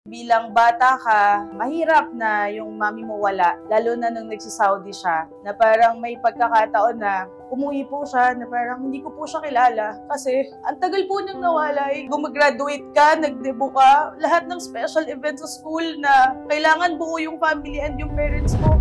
Bilang bata ka, mahirap na yung mami mo wala, lalo na nung nagsa-Saudi siya, na parang may pagkakataon na umuwi po siya na parang hindi ko po siya kilala kasi ang tagal po niyang nawala. Gumagraduate ka, nagdebo ka, lahat ng special events sa school na kailangan buo yung family and yung parents mo.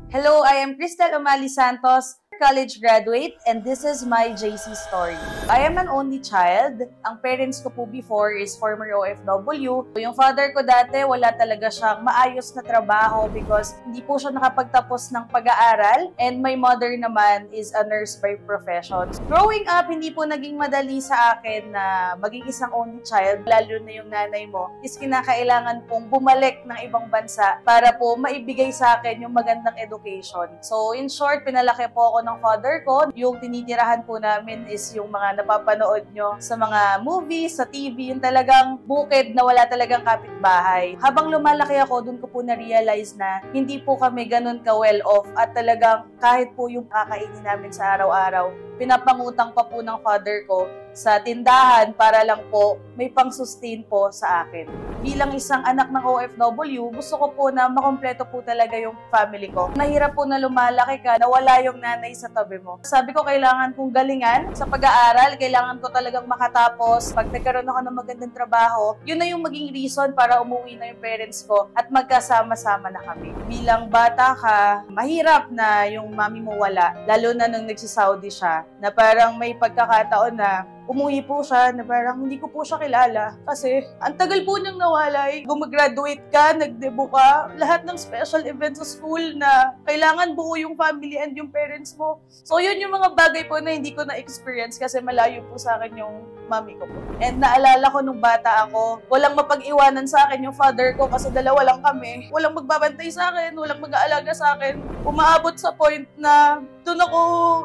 Hello, I am Cristel Umali Santos, college graduate, and this is my JC story. I am an only child. Ang parents ko po before is former OFW. Yung father ko dati, wala talaga siyang maayos na trabaho because hindi po siya nakapagtapos ng pag-aaral, and my mother naman is a nurse by profession. Growing up, hindi po naging madali sa akin na maging isang only child, lalo na yung nanay mo, is kinakailangan pong bumalik ng ibang bansa para po maibigay sa akin yung magandang education. So, in short, pinalaki po ako ng father ko. Yung tinitirahan po namin is yung mga napapanood nyo sa mga movies, sa TV, yung talagang bukid na wala talagang kapitbahay. Habang lumalaki ako, dun ko po na-realize na hindi po kami ganun ka-well off at talagang kahit po yung kakainin namin sa araw-araw, pinapangutang pa po ng father ko sa tindahan para lang po may pang-sustain po sa akin. Bilang isang anak ng OFW, gusto ko po na makompleto po talaga yung family ko. Mahirap po na lumalaki ka na wala yung nanay sa tabi mo. Sabi ko, kailangan kong galingan sa pag-aaral, kailangan ko talagang makatapos. Pag nagkaroon ako ng magandang trabaho, yun na yung maging reason para umuwi na yung parents ko at magkasama-sama na kami. Bilang bata ka, mahirap na yung mami mo wala, lalo na nung nagsa-Saudi siya, na parang may pagkakataon na umuwi po siya na parang hindi ko po siya kilala kasi ang tagal po niyang nawala. Gumagraduate ka, nagdebo ka, lahat ng special events sa school na kailangan buo yung family and yung parents mo. So yun yung mga bagay po na hindi ko na-experience kasi malayo po sa akin yung mami ko po. And naalala ko nung bata ako, walang mapag-iwanan sa akin yung father ko kasi dalawa lang kami. Walang magbabantay sa akin, walang mag-aalaga sa akin. Umaabot sa point na doon ako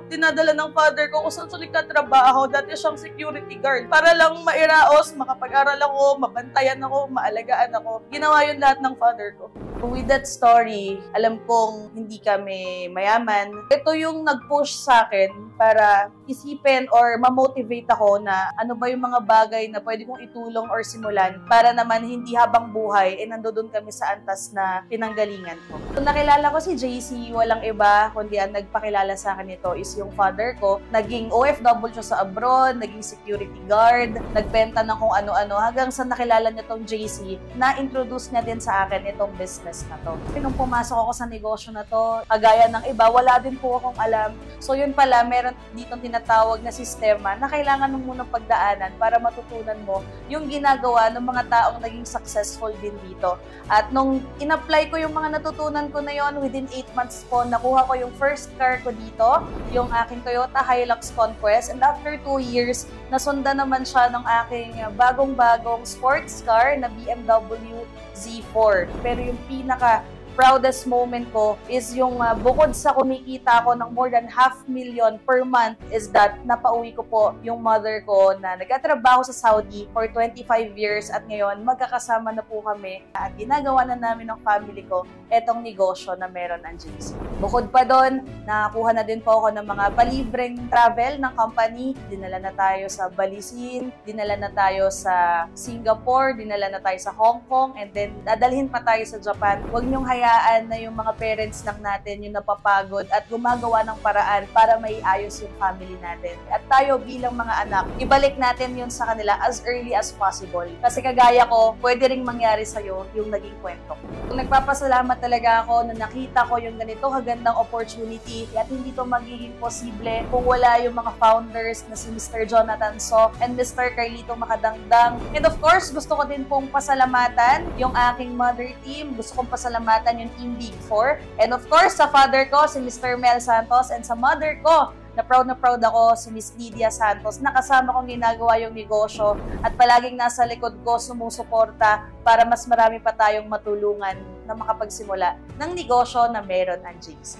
dinadala ng father ko kung saan siya nagtatrabaho. Dati siyang security guard. Para lang mairaos, makapag-aral ako, mabantayan ako, maalagaan ako. Ginawa yun lahat ng father ko. With that story, alam kong hindi kami mayaman. Ito yung nag-push sa akin para isipin or ma-motivate ako na ano ba yung mga bagay na pwede kong itulong or simulan para naman hindi habang buhay nandoon kami sa antas na pinanggalingan ko. Kung nakilala ko si JC, walang iba kundi ang nagpakilala sa akin ito is yung father ko. Naging OFW siya sa abroad, naging security guard, nagbenta ng kung ano-ano hanggang sa nakilala niya tong JC, na-introduce niya din sa akin itong business na to. Nung pumasok ako sa negosyo na to, kagaya ng iba, wala din po akong alam. So yun pala, meron ditong tinatawag na sistema na kailangan mo munang pagdaanan para matutunan mo yung ginagawa ng mga taong naging successful din dito. At nung in-apply ko yung mga natutunan ko na yon, within 8 months po, nakuha ko yung first car ko dito, yung aking Toyota Hilux Conquest. And after 2 years, nasundan naman siya ng aking bagong-bagong sports car na BMW Z4. Pero yung proudest moment ko is yung bukod sa kumikita ko ng more than 500,000 per month is that napauwi ko po yung mother ko na nagtatrabaho sa Saudi for 25 years at ngayon magkakasama na po kami at ginagawa na namin ng family ko etong negosyo na meron ang JC. Bukod pa doon, nakakuha na din po ako ng mga palibreng travel ng company. Dinala na tayo sa Balisin, dinala na tayo sa Singapore, dinala na tayo sa Hong Kong, and then dadalhin pa tayo sa Japan. Huwag niyong na yung mga parents lang natin yung napapagod at gumagawa ng paraan para maiayos yung family natin. At tayo bilang mga anak, ibalik natin yun sa kanila as early as possible. Kasi kagaya ko, pwede ring mangyari sa'yo yung naging kwento. Nagpapasalamat talaga ako na nakita ko yung ganito kagandang opportunity at hindi to magiging posible kung wala yung mga founders na si Mr. Jonathan So and Mr. Carlito Makadangdang. And of course, gusto ko din pong pasalamatan yung aking mother team. Gusto kong pasalamatan yung Team Big 4. And of course, sa father ko, si Mr. Mel Santos, and sa mother ko, na proud ako, si Miss Lydia Santos, na kasama kong ginagawa yung negosyo at palaging nasa likod ko sumusuporta para mas marami pa tayong matulungan na makapagsimula ng negosyo na meron ang JC.